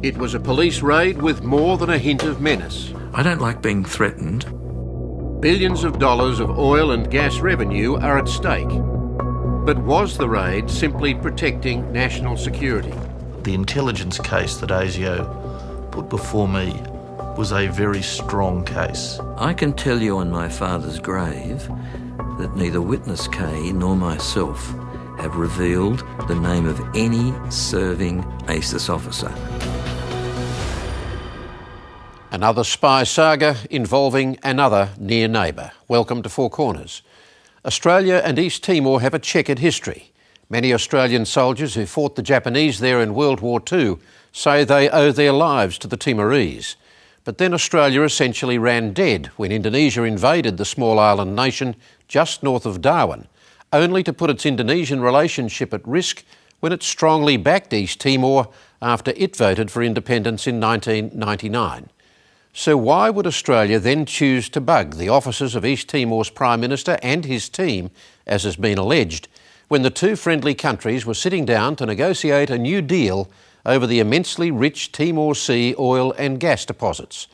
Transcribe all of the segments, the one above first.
It was a police raid with more than a hint of menace. I don't like being threatened. Billions of dollars of oil and gas revenue are at stake. But was the raid simply protecting national security? The intelligence case that ASIO put before me was a very strong case. I can tell you on my father's grave that neither witness K nor myself have revealed the name of any serving ASIS officer. Another spy saga involving another near neighbour. Welcome to Four Corners. Australia and East Timor have a chequered history. Many Australian soldiers who fought the Japanese there in World War II say they owe their lives to the Timorese. But then Australia essentially ran dead when Indonesia invaded the small island nation just north of Darwin, only to put its Indonesian relationship at risk when it strongly backed East Timor after it voted for independence in 1999. So why would Australia then choose to bug the officers of East Timor's Prime Minister and his team, as has been alleged, when the two friendly countries were sitting down to negotiate a new deal over the immensely rich Timor Sea oil and gas deposits?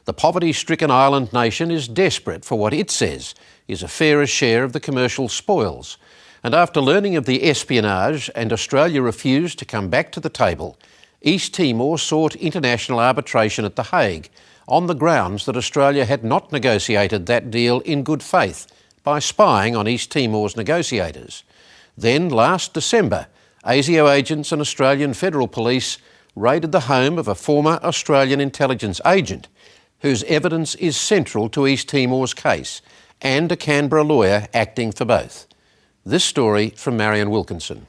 The poverty-stricken island nation is desperate for what it says is a fairer share of the commercial spoils. And after learning of the espionage and Australia refused to come back to the table, East Timor sought international arbitration at The Hague on the grounds that Australia had not negotiated that deal in good faith by spying on East Timor's negotiators. Then, last December, ASIO agents and Australian Federal Police raided the home of a former Australian intelligence agent whose evidence is central to East Timor's case, and a Canberra lawyer acting for both. This story from Marion Wilkinson.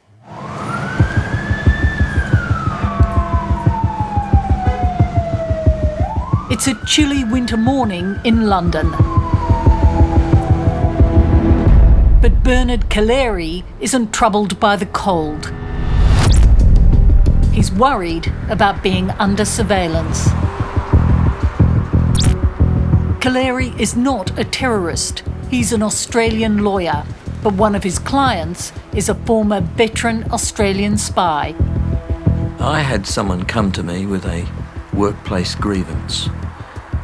It's a chilly winter morning in London. But Bernard Kaleri isn't troubled by the cold. He's worried about being under surveillance. Kaleri is not a terrorist. He's an Australian lawyer, but one of his clients is a former veteran Australian spy. I had someone come to me with a workplace grievance.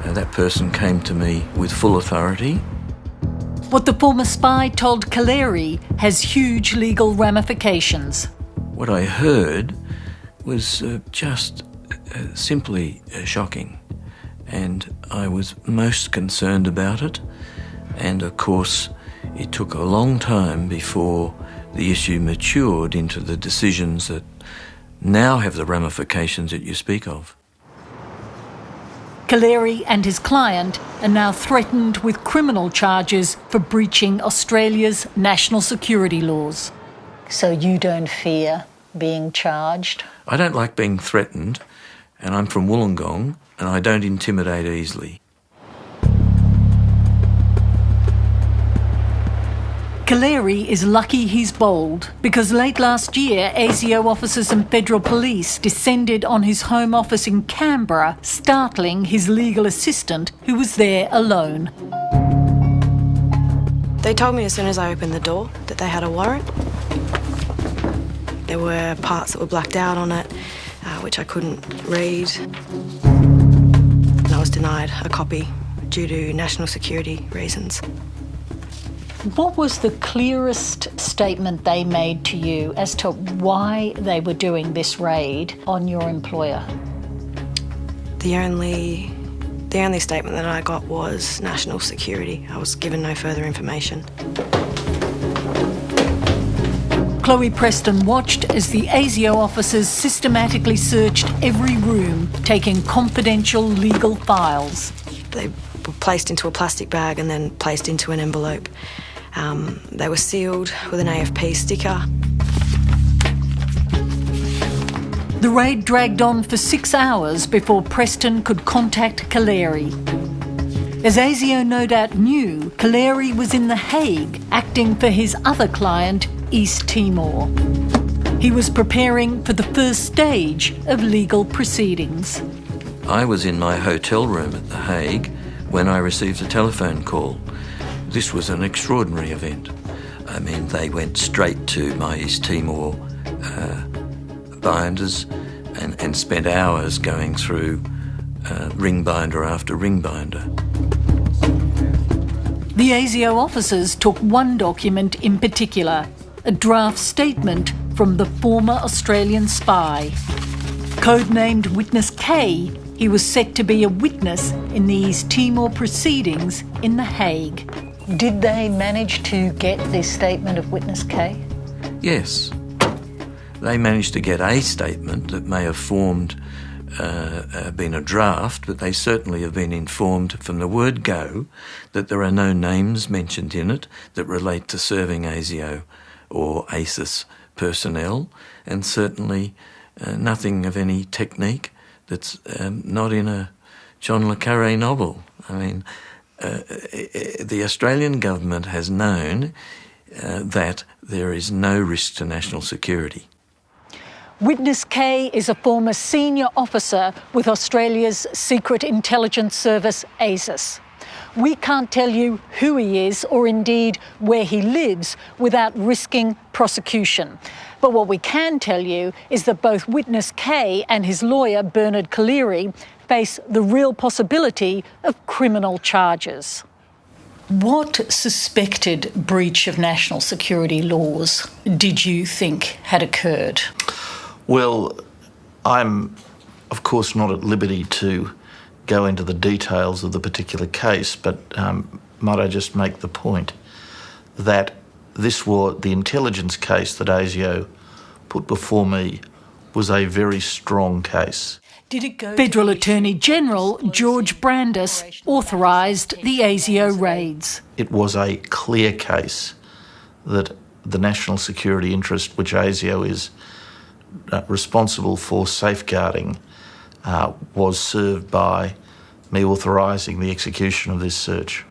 That person came to me with full authority. What the former spy told Kaleri has huge legal ramifications. What I heard was just simply shocking, and I was most concerned about it. And of course, it took a long time before the issue matured into the decisions that now have the ramifications that you speak of. Kaleri and his client are now threatened with criminal charges for breaching Australia's national security laws. So you don't fear being charged? I don't like being threatened, and I'm from Wollongong, and I don't intimidate easily. Kaleri is lucky he's bold because late last year, ASIO officers and federal police descended on his home office in Canberra, startling his legal assistant, who was there alone. They told me as soon as I opened the door that they had a warrant. There were parts that were blacked out on it, which I couldn't read. And I was denied a copy due to national security reasons. What was the clearest statement they made to you as to why they were doing this raid on your employer? The only statement that I got was national security. I was given no further information. Chloe Preston watched as the ASIO officers systematically searched every room, taking confidential legal files. They were placed into a plastic bag and then placed into an envelope. They were sealed with an AFP sticker. The raid dragged on for 6 hours before Preston could contact Kaleri. As ASIO no doubt knew, Kaleri was in The Hague acting for his other client, East Timor. He was preparing for the first stage of legal proceedings. I was in my hotel room at The Hague when I received a telephone call. This was an extraordinary event. I mean, they went straight to my East Timor binders and spent hours going through ring binder after ring binder. The ASIO officers took one document in particular, a draft statement from the former Australian spy. Codenamed Witness K, he was set to be a witness in the East Timor proceedings in The Hague. Did they manage to get this statement of Witness K? Yes. They managed to get a statement that may have formed, been a draft, but they certainly have been informed from the word go that there are no names mentioned in it that relate to serving ASIO or ASIS personnel, and certainly nothing of any technique that's not in a John le Carré novel. I mean, the Australian government has known that there is no risk to national security. Witness K is a former senior officer with Australia's Secret Intelligence Service, ASIS. We can't tell you who he is or indeed where he lives without risking prosecution. But what we can tell you is that both Witness K and his lawyer, Bernard Collaery, face the real possibility of criminal charges. What suspected breach of national security laws did you think had occurred? Well, I'm, of course, not at liberty to go into the details of the particular case, but might I just make the point that the intelligence case that ASIO put before me was a very strong case. Federal Attorney General George Brandis authorised the ASIO raids. It was a clear case that the national security interest, which ASIO is responsible for safeguarding, was served by me authorising the execution of this search.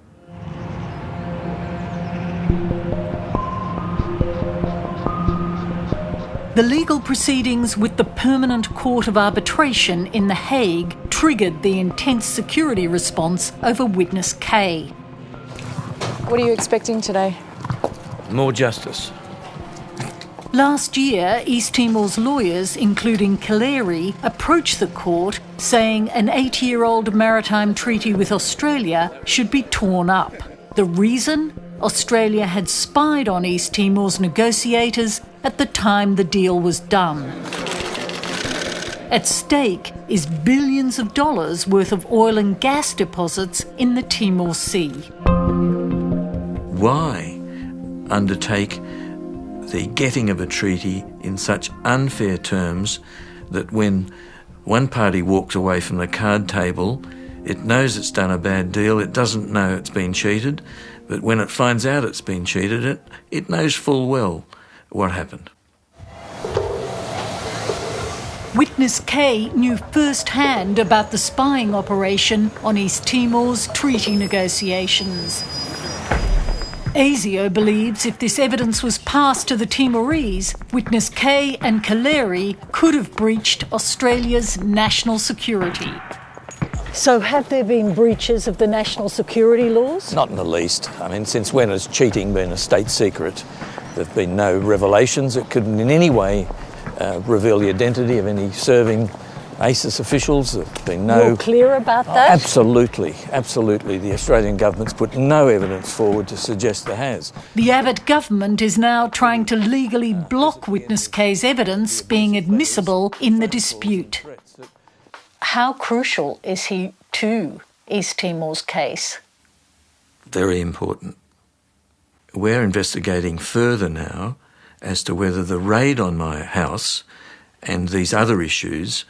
The legal proceedings with the Permanent Court of Arbitration in The Hague triggered the intense security response over Witness K. What are you expecting today? More justice. Last year, East Timor's lawyers, including Collaery, approached the court saying an 80-year-old maritime treaty with Australia should be torn up. The reason? Australia had spied on East Timor's negotiators at the time the deal was done. At stake is billions of dollars worth of oil and gas deposits in the Timor Sea. Why undertake the getting of a treaty in such unfair terms that when one party walks away from the card table, it knows it's done a bad deal, it doesn't know it's been cheated, but when it finds out it's been cheated, it knows full well what happened. Witness K knew firsthand about the spying operation on East Timor's treaty negotiations. ASIO believes if this evidence was passed to the Timorese, Witness K and Collaery could have breached Australia's national security. So have there been breaches of the national security laws? Not in the least. I mean, since when has cheating been a state secret? There have been no revelations that could in any way reveal the identity of any serving ASIS officials. There have been no... You're clear about that? Absolutely, absolutely. The Australian government's put no evidence forward to suggest there has. The Abbott government is now trying to legally block Witness K's evidence being admissible in the dispute. How crucial is he to East Timor's case? Very important. We're investigating further now as to whether the raid on my house and these other issues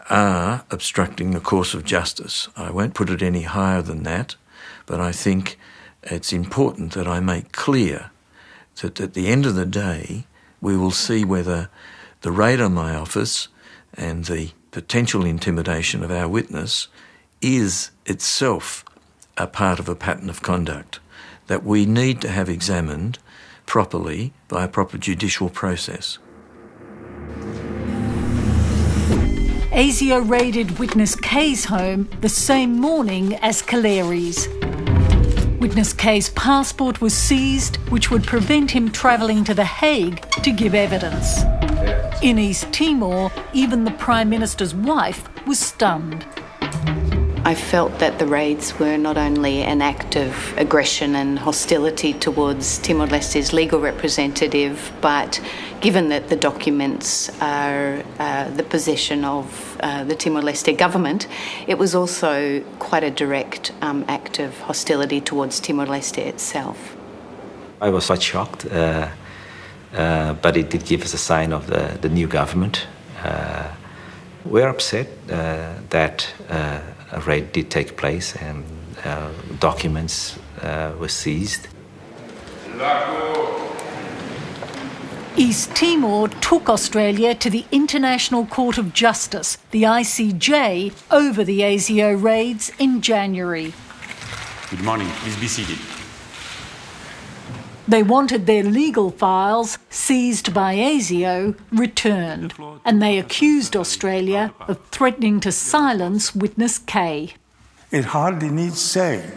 are obstructing the course of justice. I won't put it any higher than that, but I think it's important that I make clear that at the end of the day, we will see whether the raid on my office and the potential intimidation of our witness is itself a part of a pattern of conduct that we need to have examined properly by a proper judicial process. ASIO raided Witness K's home the same morning as Collaery's. Witness K's passport was seized, which would prevent him travelling to The Hague to give evidence. In East Timor, even the Prime Minister's wife was stunned. I felt that the raids were not only an act of aggression and hostility towards Timor-Leste's legal representative, but given that the documents are the possession of the Timor-Leste government, it was also quite a direct act of hostility towards Timor-Leste itself. I was quite shocked, but it did give us a sign of the new government. We're upset that a raid did take place and documents were seized. East Timor took Australia to the International Court of Justice, the ICJ, over the ASIO raids in January. Good morning. Please be seated. They wanted their legal files, seized by ASIO, returned, and they accused Australia of threatening to silence witness K. It hardly needs saying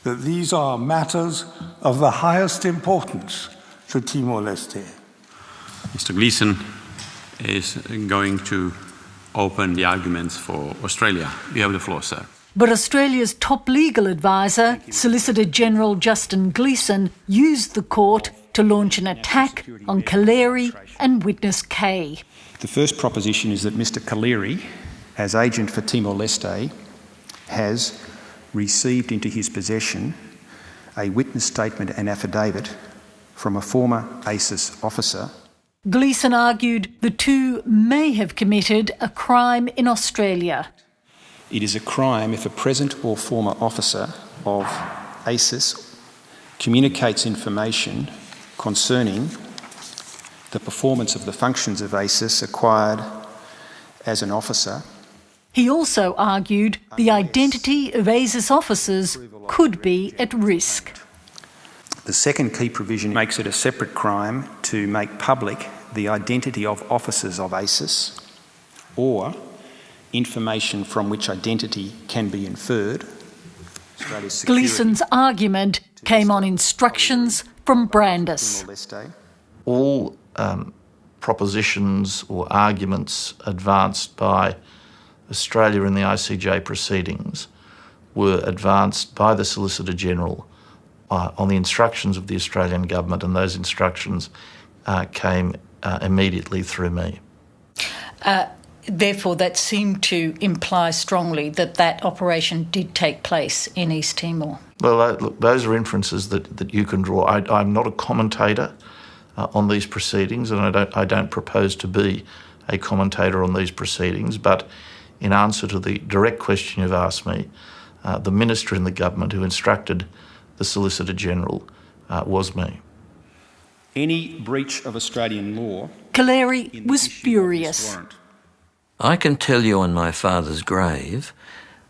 that these are matters of the highest importance to Timor-Leste. Mr. Gleeson is going to open the arguments for Australia. You have the floor, sir. But Australia's top legal advisor, Solicitor General Justin Gleeson, used the court to launch an attack on Kaleri and witness K. The first proposition is that Mr. Kaleri, as agent for Timor-Leste, has received into his possession a witness statement and affidavit from a former ASIS officer. Gleeson argued the two may have committed a crime in Australia. It is a crime if a present or former officer of ASIS communicates information concerning the performance of the functions of ASIS acquired as an officer. He also argued the identity of ASIS officers could be at risk. The second key provision makes it a separate crime to make public the identity of officers of ASIS or information from which identity can be inferred. Gleeson's argument came on instructions from Brandis. All propositions or arguments advanced by Australia in the ICJ proceedings were advanced by the Solicitor General on the instructions of the Australian government, and those instructions came immediately through me. Therefore, that seemed to imply strongly that that operation did take place in East Timor. Well, look, those are inferences that you can draw. I'm not a commentator on these proceedings, and I don't propose to be a commentator on these proceedings, but in answer to the direct question you've asked me, the minister in the government who instructed the Solicitor General was me. Any breach of Australian law... Kaleri was furious. I can tell you on my father's grave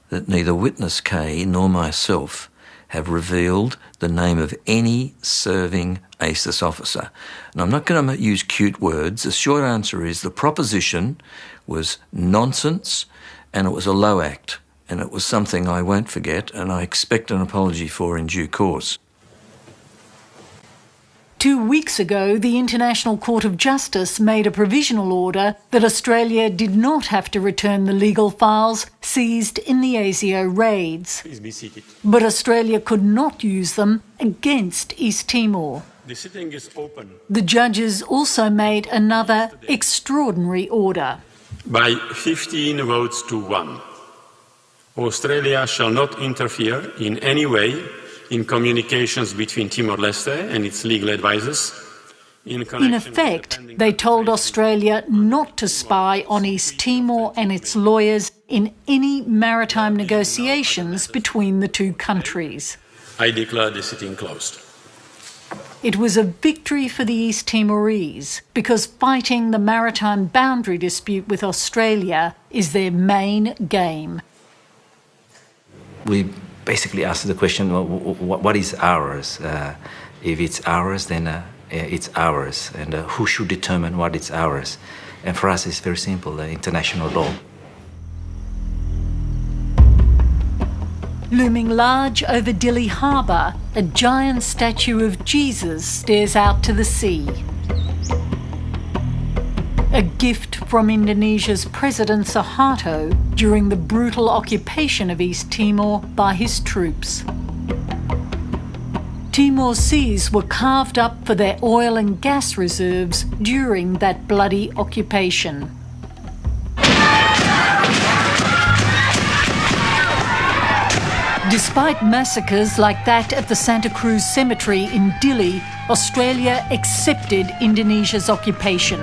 that neither witness K nor myself have revealed the name of any serving ASIS officer. And I'm not going to use cute words. The short answer is the proposition was nonsense and it was a low act, and it was something I won't forget and I expect an apology for in due course. 2 weeks ago, the International Court of Justice made a provisional order that Australia did not have to return the legal files seized in the ASIO raids. Please be seated. But Australia could not use them against East Timor. The sitting is open. The judges also made another extraordinary order. By 15 votes to 1, Australia shall not interfere in any way in communications between Timor-Leste and its legal advisors. In effect, they told Australia not to spy on East Timor and its lawyers in any maritime negotiations between the two countries. I declare the sitting closed. It was a victory for the East Timorese because fighting the maritime boundary dispute with Australia is their main game. We basically asked the question, what is ours? If it's ours, then it's ours. And who should determine what is ours? And for us, it's very simple, international law. Looming large over Dili Harbour, a giant statue of Jesus stares out to the sea. a gift from Indonesia's President Suharto during the brutal occupation of East Timor by his troops. Timor seas were carved up for their oil and gas reserves during that bloody occupation. Despite massacres like that at the Santa Cruz Cemetery in Dili, Australia accepted Indonesia's occupation.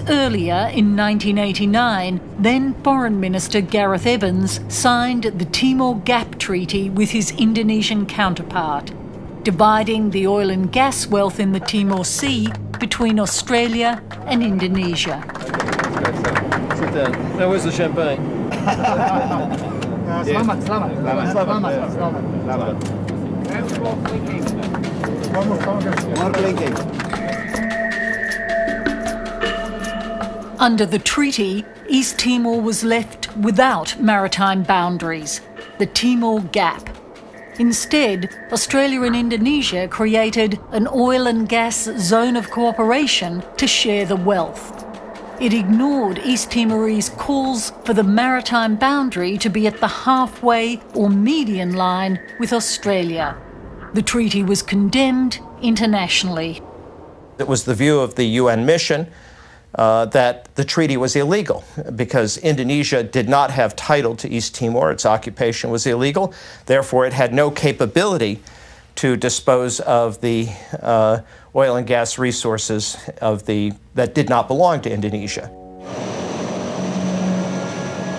Earlier, in 1989, then Foreign Minister Gareth Evans signed the Timor Gap Treaty with his Indonesian counterpart, dividing the oil and gas wealth in the Timor Sea between Australia and Indonesia. Sit down. Now, where's the champagne? More blinking. Under the treaty, East Timor was left without maritime boundaries, the Timor Gap. Instead, Australia and Indonesia created an oil and gas zone of cooperation to share the wealth. It ignored East Timorese calls for the maritime boundary to be at the halfway or median line with Australia. The treaty was condemned internationally. It was the view of the UN mission that the treaty was illegal because Indonesia did not have title to East Timor. Its occupation was illegal. Therefore, it had no capability to dispose of the oil and gas resources that did not belong to Indonesia.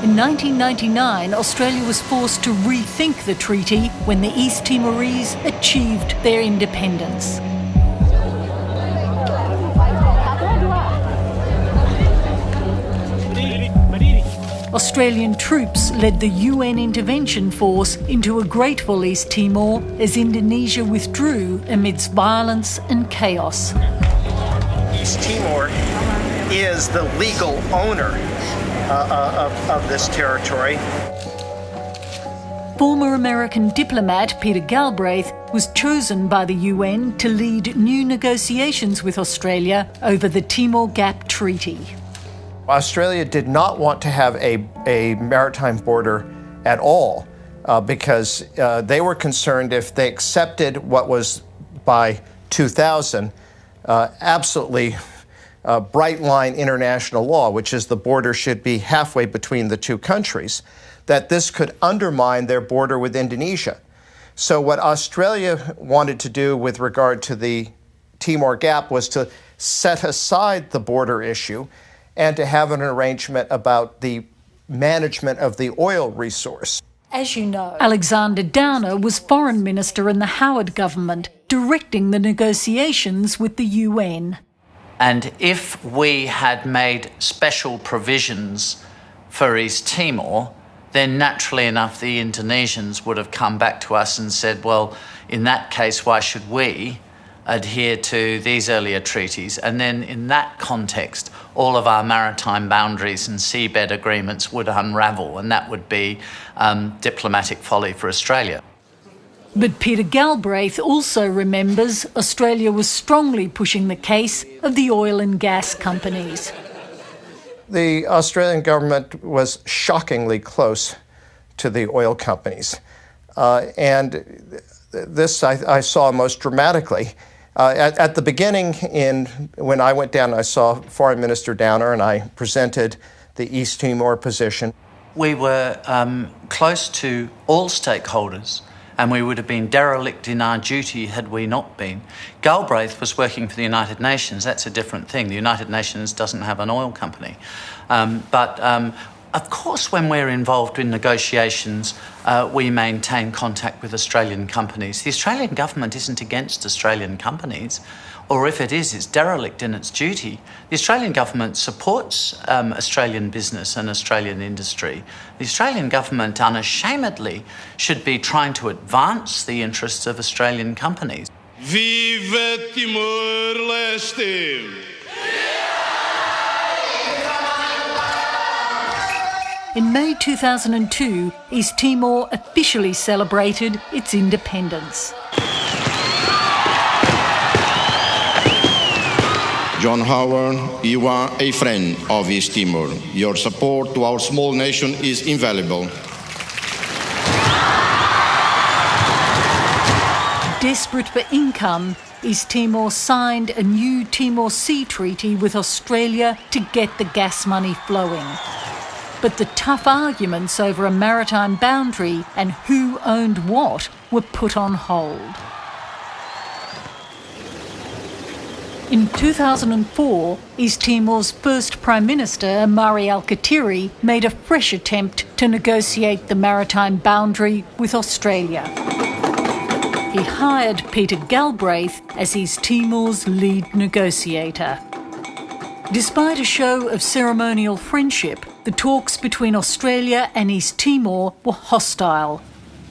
In 1999, Australia was forced to rethink the treaty when the East Timorese achieved their independence. Australian troops led the UN intervention force into a grateful East Timor as Indonesia withdrew amidst violence and chaos. East Timor is the legal owner of this territory. Former American diplomat Peter Galbraith was chosen by the UN to lead new negotiations with Australia over the Timor Gap Treaty. Australia did not want to have a maritime border at all because they were concerned if they accepted what was by 2000 absolutely bright line international law, which is the border should be halfway between the two countries, that this could undermine their border with Indonesia. So what Australia wanted to do with regard to the Timor Gap was to set aside the border issue and to have an arrangement about the management of the oil resource. As you know, Alexander Downer was Foreign Minister in the Howard government, directing the negotiations with the UN. And if we had made special provisions for East Timor, then naturally enough the Indonesians would have come back to us and said, well, in that case, why should we adhere to these earlier treaties? And then in that context, all of our maritime boundaries and seabed agreements would unravel, and that would be diplomatic folly for Australia. But Peter Galbraith also remembers Australia was strongly pushing the case of the oil and gas companies. The Australian government was shockingly close to the oil companies. And this I saw most dramatically. At the beginning, when I went down, I saw Foreign Minister Downer and I presented the East Timor position. We were close to all stakeholders, and we would have been derelict in our duty had we not been. Galbraith was working for the United Nations. That's a different thing. The United Nations doesn't have an oil company. Of course, when we're involved in negotiations, we maintain contact with Australian companies. The Australian government isn't against Australian companies, or if it is, it's derelict in its duty. The Australian government supports Australian business and Australian industry. The Australian government unashamedly should be trying to advance the interests of Australian companies. Viva Timor Leste! In May 2002, East Timor officially celebrated its independence. John Howard, you are a friend of East Timor. Your support to our small nation is invaluable. Desperate for income, East Timor signed a new Timor Sea Treaty with Australia to get the gas money flowing. But the tough arguments over a maritime boundary and who owned what were put on hold. In 2004, East Timor's first Prime Minister, Mari Alkatiri, made a fresh attempt to negotiate the maritime boundary with Australia. He hired Peter Galbraith as East Timor's lead negotiator. Despite a show of ceremonial friendship, the talks between Australia and East Timor were hostile.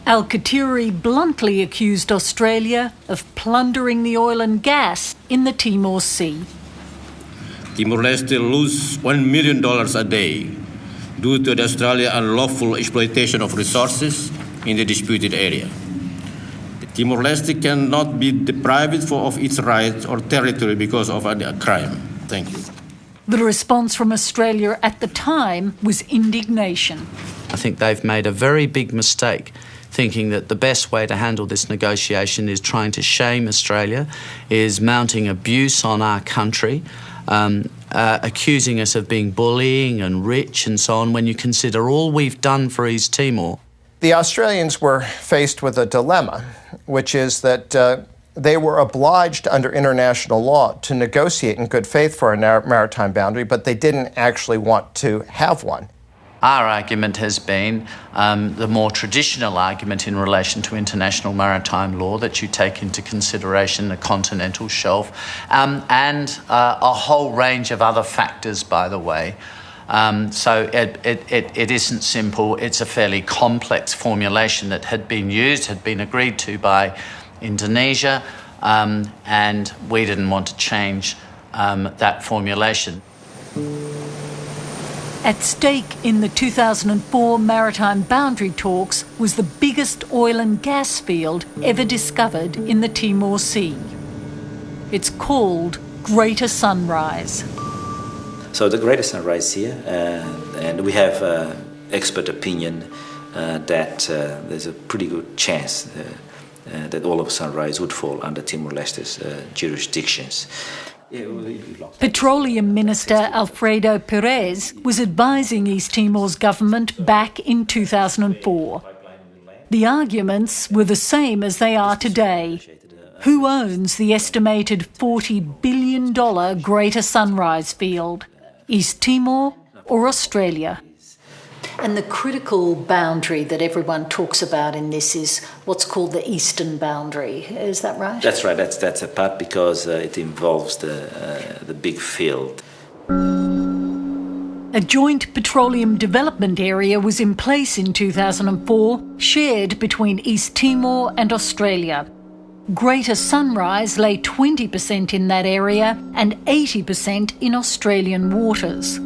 Alkatiri bluntly accused Australia of plundering the oil and gas in the Timor Sea. Timor Leste loses $1 million a day due to the Australian unlawful exploitation of resources in the disputed area. Timor Leste cannot be deprived of its rights or territory because of a crime. Thank you. The response from Australia at the time was indignation. I think they've made a very big mistake thinking that the best way to handle this negotiation is trying to shame Australia, is mounting abuse on our country, accusing us of being bullying and rich and so on, when you consider all we've done for East Timor. The Australians were faced with a dilemma, which is that they were obliged under international law to negotiate in good faith for a maritime boundary, but they didn't actually want to have one. Our argument has been the more traditional argument in relation to international maritime law, that you take into consideration the continental shelf and a whole range of other factors, by the way. So it isn't simple. It's a fairly complex formulation that had been used, had been agreed to by Indonesia, and we didn't want to change that formulation. At stake in the 2004 maritime boundary talks was the biggest oil and gas field ever discovered in the Timor Sea. It's called Greater Sunrise. So the Greater Sunrise here, and we have expert opinion that there's a pretty good chance that all of Sunrise would fall under Timor-Leste's jurisdictions. Petroleum Minister Alfredo Perez was advising East Timor's government back in 2004. The arguments were the same as they are today. Who owns the estimated $40 billion Greater Sunrise field? East Timor or Australia? And the critical boundary that everyone talks about in this is what's called the eastern boundary. Is that right? That's right. That's a part because it involves the big field. A joint petroleum development area was in place in 2004, shared between East Timor and Australia. Greater Sunrise lay 20% in that area and 80% in Australian waters.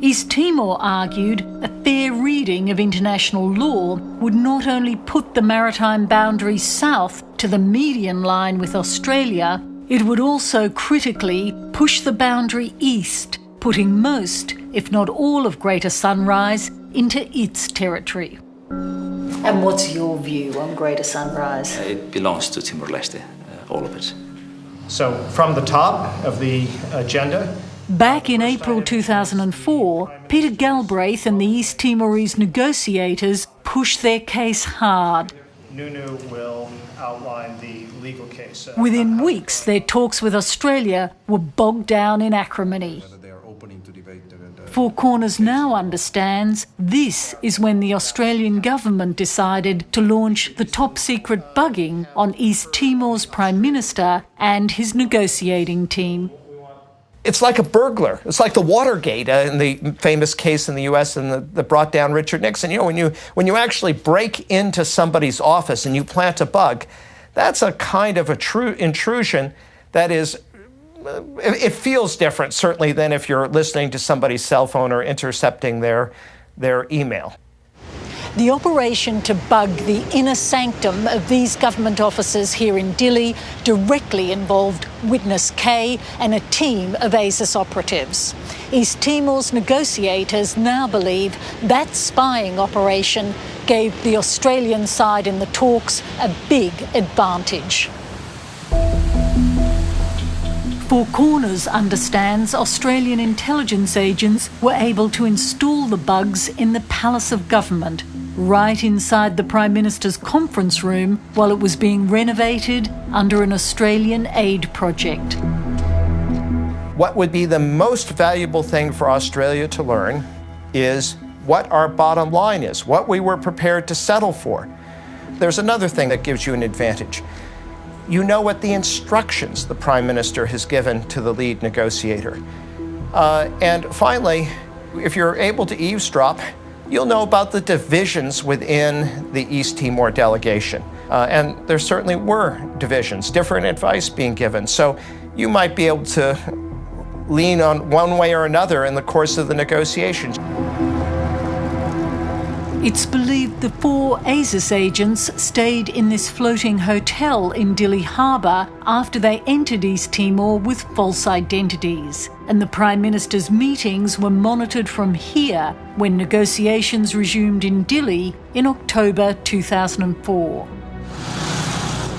East Timor argued a fair reading of international law would not only put the maritime boundary south to the median line with Australia, it would also critically push the boundary east, putting most, if not all, of Greater Sunrise into its territory. And what's your view on Greater Sunrise? It belongs to Timor-Leste, all of it. So from the top of the agenda, back in April 2004, Peter Galbraith and the East Timorese negotiators pushed their case hard. Nunu will outline the legal case. Within weeks, their talks with Australia were bogged down in acrimony. Four Corners now understands this is when the Australian government decided to launch the top-secret bugging on East Timor's Prime Minister and his negotiating team. It's like a burglar. It's like the Watergate in the famous case in the U.S. that brought down Richard Nixon. You know, when you actually break into somebody's office and you plant a bug, that's a kind of a true intrusion that is, it feels different certainly than if you're listening to somebody's cell phone or intercepting their their email. The operation to bug the inner sanctum of these government offices here in Dili directly involved Witness K and a team of ASIS operatives. East Timor's negotiators now believe that spying operation gave the Australian side in the talks a big advantage. Four Corners understands Australian intelligence agents were able to install the bugs in the Palace of Government, right inside the Prime Minister's conference room while it was being renovated under an Australian aid project. What would be the most valuable thing for Australia to learn is what our bottom line is, what we were prepared to settle for. There's another thing that gives you an advantage. You know what the instructions the Prime Minister has given to the lead negotiator. And finally, if you're able to eavesdrop, you'll know about the divisions within the East Timor delegation. And there certainly were divisions, different advice being given. So you might be able to lean on one way or another in the course of the negotiations. It's believed the four ASIS agents stayed in this floating hotel in Dili Harbour after they entered East Timor with false identities, and the Prime Minister's meetings were monitored from here when negotiations resumed in Dili in October 2004.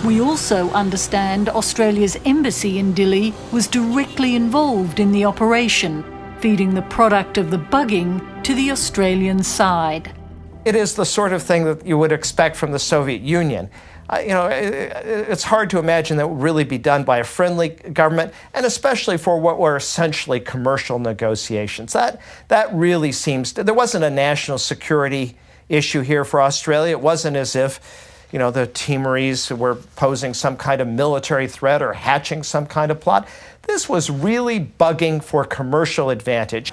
We also understand Australia's embassy in Dili was directly involved in the operation, feeding the product of the bugging to the Australian side. It is the sort of thing that you would expect from the Soviet Union. It's hard to imagine that would really be done by a friendly government, and especially for what were essentially commercial negotiations. That really seems there wasn't a national security issue here for Australia. It wasn't as if, the Timorese were posing some kind of military threat or hatching some kind of plot. This was really bugging for commercial advantage.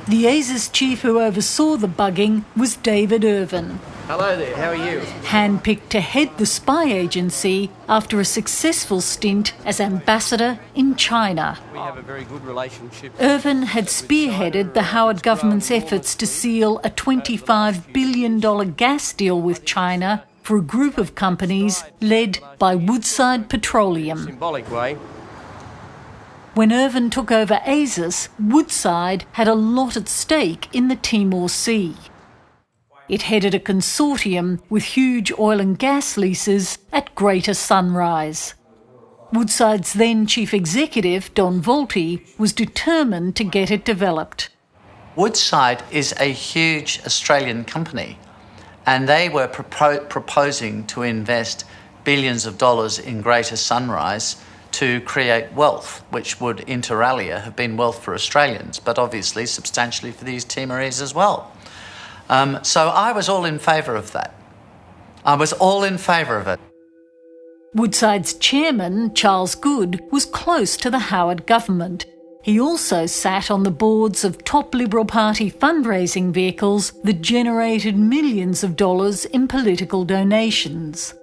The ASIS chief who oversaw the bugging was David Irvin. Hello there, how are you? Handpicked to head the spy agency after a successful stint as ambassador in China. We have a very good relationship. Irvin had spearheaded the Howard government's efforts to seal a $25 billion gas deal with China for a group of companies led by Woodside Petroleum. Symbolic way. When Irvin took over ASIS, Woodside had a lot at stake in the Timor Sea. It headed a consortium with huge oil and gas leases at Greater Sunrise. Woodside's then chief executive, Don Volti, was determined to get it developed. Woodside is a huge Australian company, and they were proposing to invest billions of dollars in Greater Sunrise to create wealth, which would inter alia have been wealth for Australians, but obviously substantially for these Timorese as well. So I was all in favour of that. I was all in favour of it. Woodside's chairman, Charles Good, was close to the Howard government. He also sat on the boards of top Liberal Party fundraising vehicles that generated millions of dollars in political donations.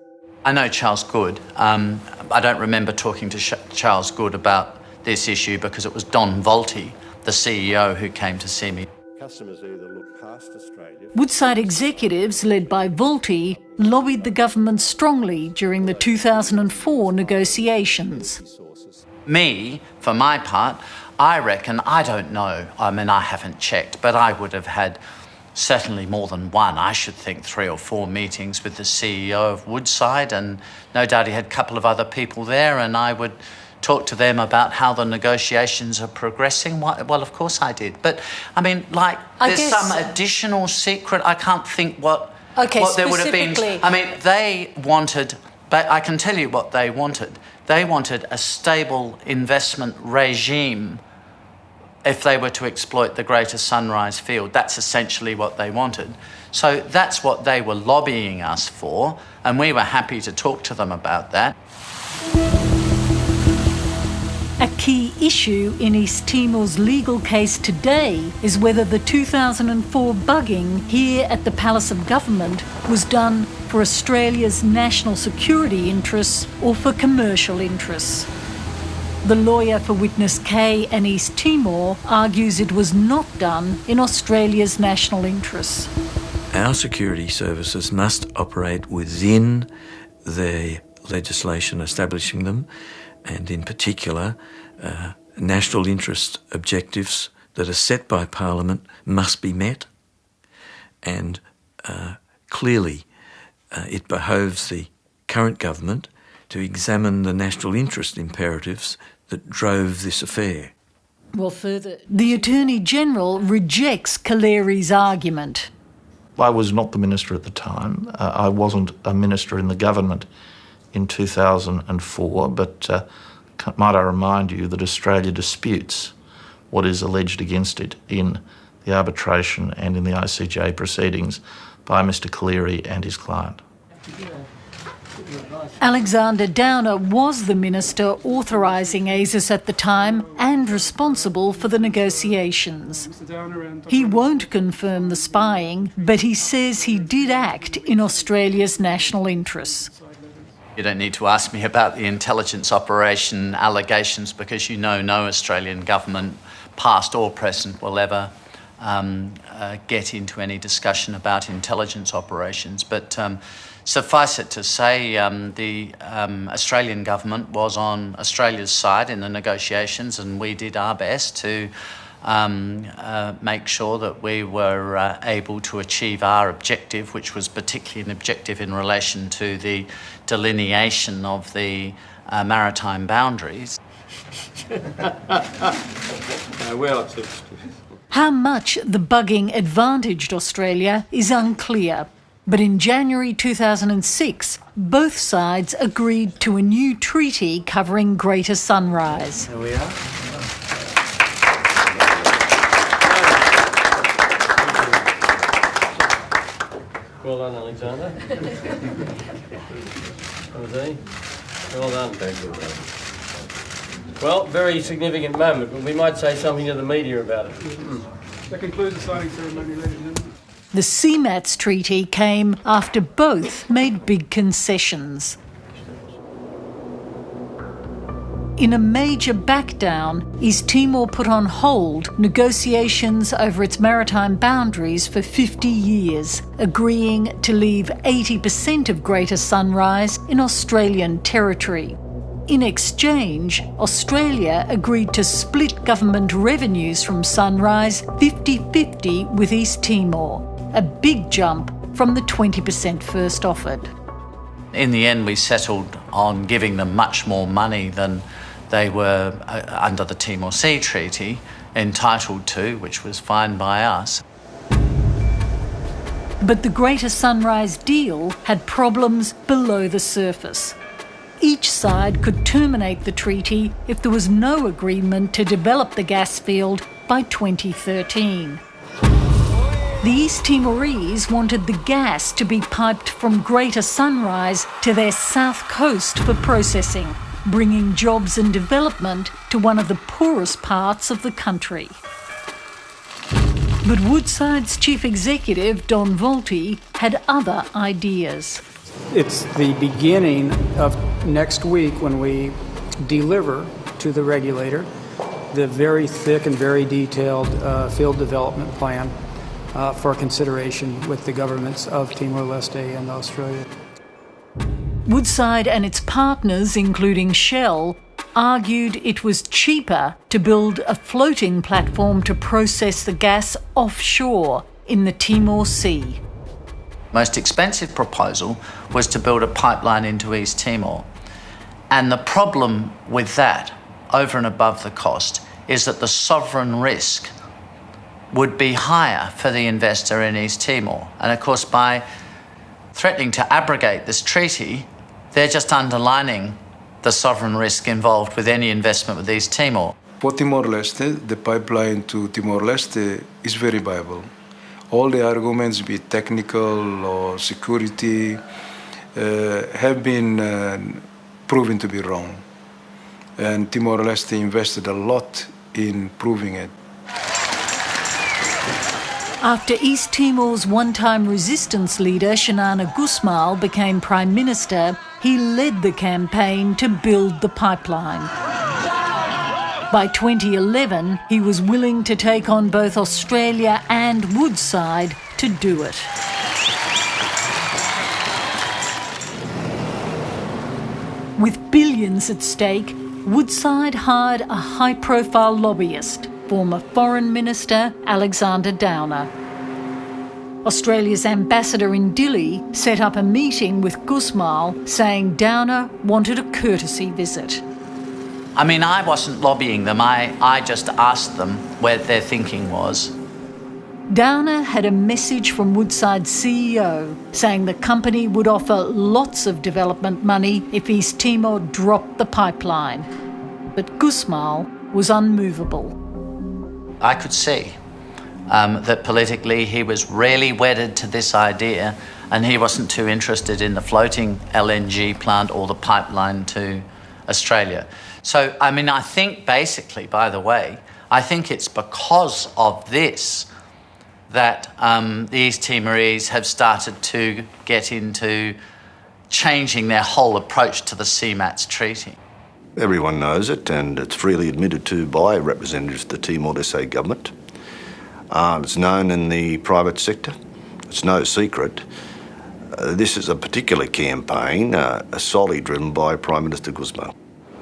I know Charles Good. I don't remember talking to Charles Good about this issue because it was Don Volti, the CEO, who came to see me. Customers either look past Australia. Woodside executives, led by Volti, lobbied the government strongly during the 2004 negotiations. Me, for my part, I reckon, I don't know, I mean, I haven't checked, but I would have had certainly more than one, I should think 3 or 4 meetings with the CEO of Woodside, and no doubt he had a couple of other people there, and I would talk to them about how the negotiations are progressing. Well, of course I did. But, I mean, there's some additional secret. I can't think what there would have been. I mean, they wanted, but I can tell you what they wanted. They wanted a stable investment regime if they were to exploit the Greater Sunrise field. That's essentially what they wanted. So that's what they were lobbying us for, and we were happy to talk to them about that. A key issue in East Timor's legal case today is whether the 2004 bugging here at the Palace of Government was done for Australia's national security interests or for commercial interests. The lawyer for witness K and East Timor argues it was not done in Australia's national interests. Our security services must operate within the legislation establishing them, and in particular, national interest objectives that are set by Parliament must be met, and clearly it behoves the current government to examine the national interest imperatives that drove this affair. Well, further, the Attorney-General rejects Caleri's argument. I was not the minister at the time. I wasn't a minister in the government in 2004, but might I remind you that Australia disputes what is alleged against it in the arbitration and in the ICJ proceedings by Mr Caleri and his client. Alexander Downer was the minister authorising ASIS at the time and responsible for the negotiations. He won't confirm the spying, but he says he did act in Australia's national interests. You don't need to ask me about the intelligence operation allegations because you know no Australian government, past or present, will ever get into any discussion about intelligence operations. But suffice it to say, the Australian government was on Australia's side in the negotiations, and we did our best to make sure that we were able to achieve our objective, which was particularly an objective in relation to the delineation of the maritime boundaries. How much the bugging advantaged Australia is unclear, but in January 2006, both sides agreed to a new treaty covering Greater Sunrise. There we are. Well done, Alexander. Well done. Well, very significant moment, but we might say something to the media about it. That concludes the signing ceremony, ladies and gentlemen. The CMATS treaty came after both made big concessions. In a major backdown, East Timor put on hold negotiations over its maritime boundaries for 50 years, agreeing to leave 80% of Greater Sunrise in Australian territory. In exchange, Australia agreed to split government revenues from Sunrise 50-50 with East Timor, a big jump from the 20% first offered. In the end, we settled on giving them much more money than they were, under the Timor Sea Treaty, entitled to, which was fine by us. But the Greater Sunrise deal had problems below the surface. Each side could terminate the treaty if there was no agreement to develop the gas field by 2013. The East Timorese wanted the gas to be piped from Greater Sunrise to their south coast for processing, bringing jobs and development to one of the poorest parts of the country. But Woodside's chief executive, Don Volti, had other ideas. It's the beginning of next week when we deliver to the regulator the very thick and very detailed field development plan for consideration with the governments of Timor Leste and Australia. Woodside and its partners, including Shell, argued it was cheaper to build a floating platform to process the gas offshore in the Timor Sea. Most expensive proposal was to build a pipeline into East Timor. And the problem with that, over and above the cost, is that the sovereign risk would be higher for the investor in East Timor. And of course, by threatening to abrogate this treaty, they're just underlining the sovereign risk involved with any investment with East Timor. For Timor-Leste, the pipeline to Timor-Leste is very viable. All the arguments, be it technical or security, have been proven to be wrong. And Timor-Leste invested a lot in proving it. After East Timor's one-time resistance leader, Shanana Gusmaul, became Prime Minister, he led the campaign to build the pipeline. By 2011, he was willing to take on both Australia and Woodside to do it. With billions at stake, Woodside hired a high-profile lobbyist, former Foreign Minister Alexander Downer. Australia's ambassador in Dili set up a meeting with Gusmaul, saying Downer wanted a courtesy visit. I mean, I wasn't lobbying them. I just asked them where their thinking was. Downer had a message from Woodside's CEO saying the company would offer lots of development money if East Timor dropped the pipeline. But Gusmaul was unmovable. I could see that politically he was really wedded to this idea, and he wasn't too interested in the floating LNG plant or the pipeline to Australia. So, I mean, I think basically, by the way, I think it's because of this that the East Timorese have started to get into changing their whole approach to the CMATS treaty. Everyone knows it, and it's freely admitted to by representatives of the Timor Leste government. It's known in the private sector. It's no secret. This is a particular campaign solely driven by Prime Minister Gusmaul.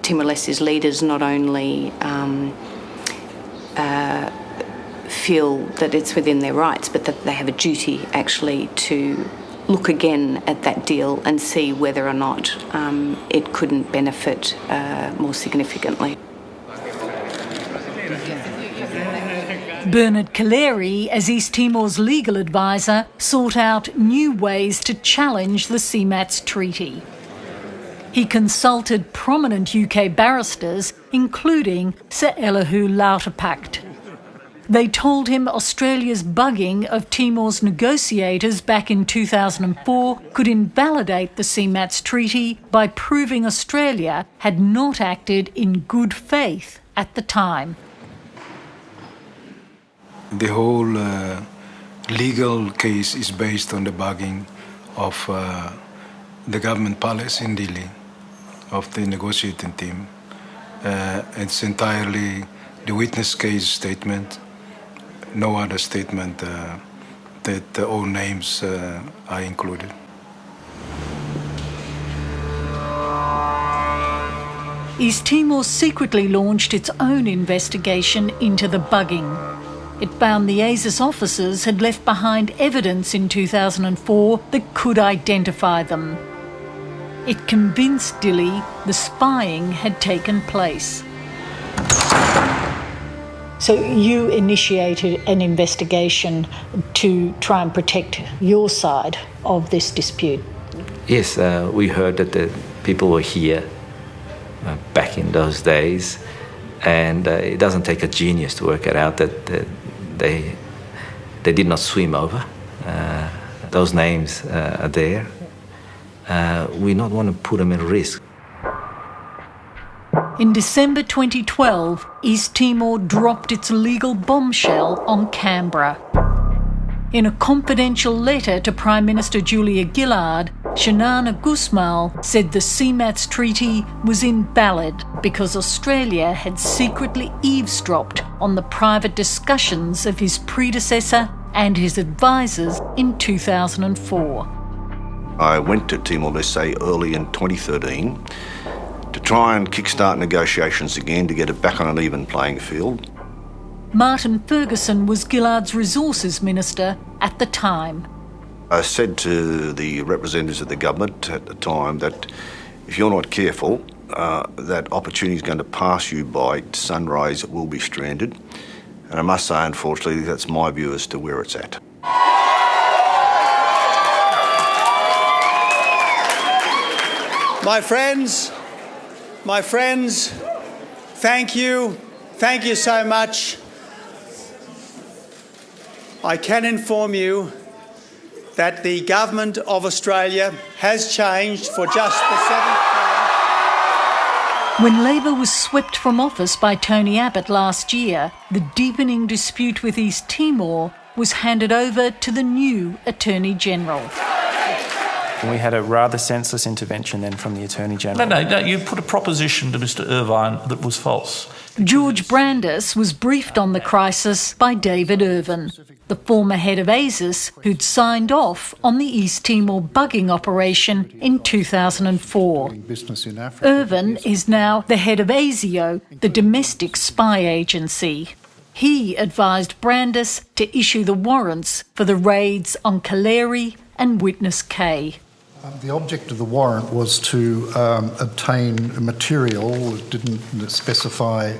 Timor-Leste's leaders not only feel that it's within their rights, but that they have a duty actually to look again at that deal and see whether or not it couldn't benefit more significantly. Bernard Kaleri, as East Timor's legal advisor, sought out new ways to challenge the CMATS treaty. He consulted prominent UK barristers, including Sir Elihu Lauterpacht. They told him Australia's bugging of Timor's negotiators back in 2004 could invalidate the CMATS treaty by proving Australia had not acted in good faith at the time. The whole legal case is based on the bugging of the government palace in Dili, of the negotiating team. It's entirely the witness case statement, no other statement that all names are included. East Timor secretly launched its own investigation into the bugging. It found the ASIS officers had left behind evidence in 2004 that could identify them. It convinced Dili the spying had taken place. So you initiated an investigation to try and protect your side of this dispute? Yes, we heard that the people were here back in those days, and it doesn't take a genius to work it out that they did not swim over. Those names are there. We don't want to put them at risk. In December 2012, East Timor dropped its legal bombshell on Canberra. In a confidential letter to Prime Minister Julia Gillard, Xanana Gusmaul said the CMATS treaty was invalid because Australia had secretly eavesdropped on the private discussions of his predecessor and his advisors in 2004. I went to Timor-Leste early in 2013 to try and kickstart negotiations again to get it back on an even playing field. Martin Ferguson was Gillard's resources minister at the time. I said to the representatives of the government at the time that if you're not careful, that opportunity is going to pass you by. Sunrise will be stranded. And I must say, unfortunately, that's my view as to where it's at. My friends, thank you so much. I can inform you that the Government of Australia has changed for just the 7th time. When Labor was swept from office by Tony Abbott last year, the deepening dispute with East Timor was handed over to the new Attorney General. And we had a rather senseless intervention then from the Attorney General. No, you put a proposition to Mr Irvine that was false. George Brandis was briefed on the crisis by David Irvine, the former head of ASIS who'd signed off on the East Timor bugging operation in 2004. Irvine is now the head of ASIO, the domestic spy agency. He advised Brandis to issue the warrants for the raids on Kaleri and Witness K. The object of the warrant was to obtain material that didn't specify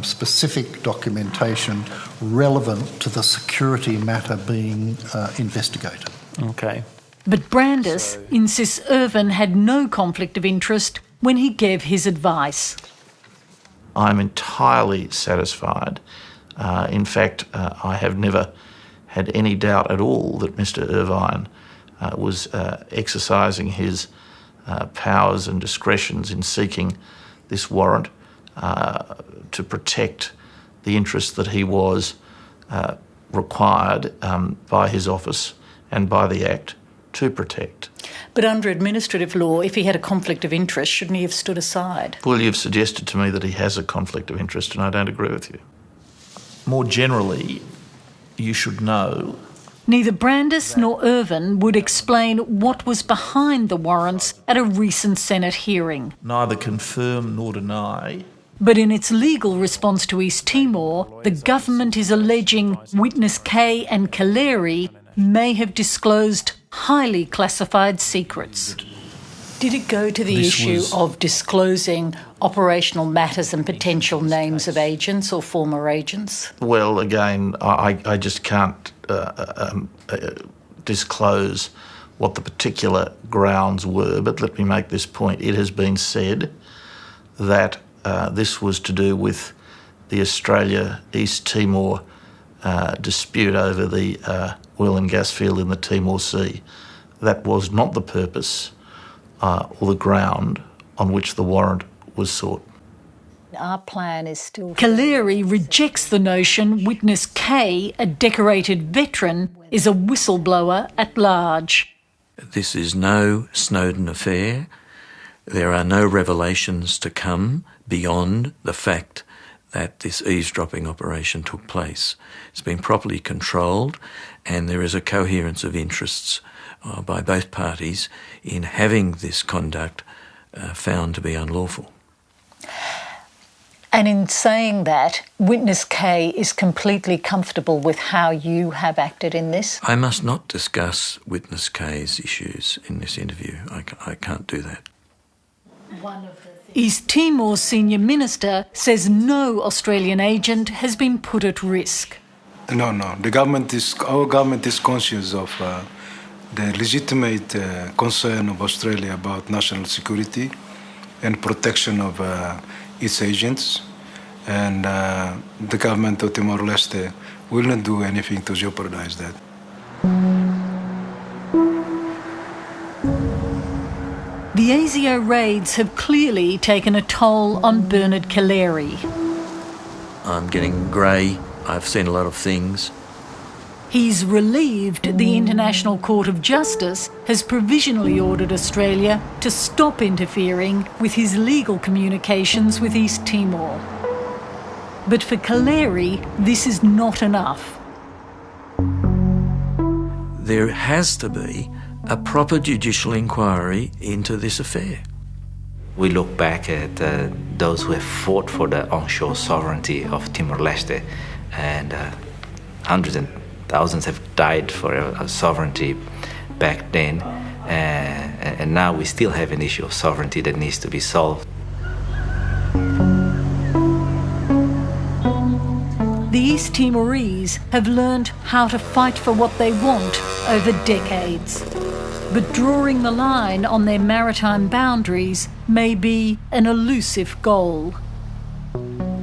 specific documentation relevant to the security matter being investigated. Okay. But Brandis insists Irvine had no conflict of interest when he gave his advice. I'm entirely satisfied. In fact, I have never had any doubt at all that Mr Irvine was exercising his powers and discretions in seeking this warrant to protect the interests that he was required by his office and by the Act to protect. But under administrative law, if he had a conflict of interest, shouldn't he have stood aside? Well, you've suggested to me that he has a conflict of interest, and I don't agree with you. More generally, you should know. Neither Brandis nor Irvine would explain what was behind the warrants at a recent Senate hearing. Neither confirm nor deny. But in its legal response to East Timor, the government is alleging Witness K and Kaleri may have disclosed highly classified secrets. Did it go to the issue of disclosing operational matters and potential names of agents or former agents? Well, again, I just can't disclose what the particular grounds were, but let me make this point. It has been said that this was to do with the Australia-East Timor dispute over the oil and gas field in the Timor Sea. That was not the purpose or the ground on which the warrant was sought. Our plan is still... Kaleri rejects the notion Witness K, a decorated veteran, is a whistleblower at large. This is no Snowden affair. There are no revelations to come beyond the fact that this eavesdropping operation took place. It's been properly controlled, and there is a coherence of interests by both parties in having this conduct found to be unlawful. And in saying that, Witness K is completely comfortable with how you have acted in this? I must not discuss Witness K's issues in this interview. I can't do that. East Timor's senior minister says no Australian agent has been put at risk. No. Our government is conscious of the legitimate concern of Australia about national security and protection of its agents, and the government of Timor Leste will not do anything to jeopardize that. The ASIO raids have clearly taken a toll on Bernard Kaleri. I'm getting grey. I've seen a lot of things. He's relieved the International Court of Justice has provisionally ordered Australia to stop interfering with his legal communications with East Timor. But for Kaleri, this is not enough. There has to be a proper judicial inquiry into this affair. We look back at those who have fought for the onshore sovereignty of Timor Leste, and hundreds and thousands have died for a sovereignty back then, and now we still have an issue of sovereignty that needs to be solved. The East Timorese have learned how to fight for what they want over decades. But drawing the line on their maritime boundaries may be an elusive goal.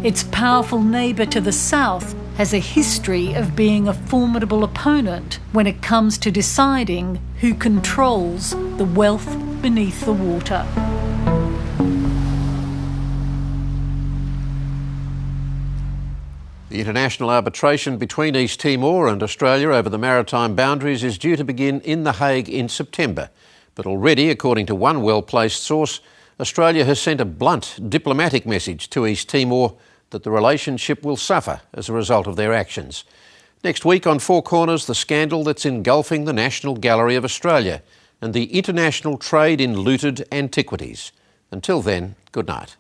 Its powerful neighbour to the south has a history of being a formidable opponent when it comes to deciding who controls the wealth beneath the water. The international arbitration between East Timor and Australia over the maritime boundaries is due to begin in The Hague in September. But already, according to one well-placed source, Australia has sent a blunt diplomatic message to East Timor that the relationship will suffer as a result of their actions. Next week on Four Corners, the scandal that's engulfing the National Gallery of Australia and the international trade in looted antiquities. Until then, good night.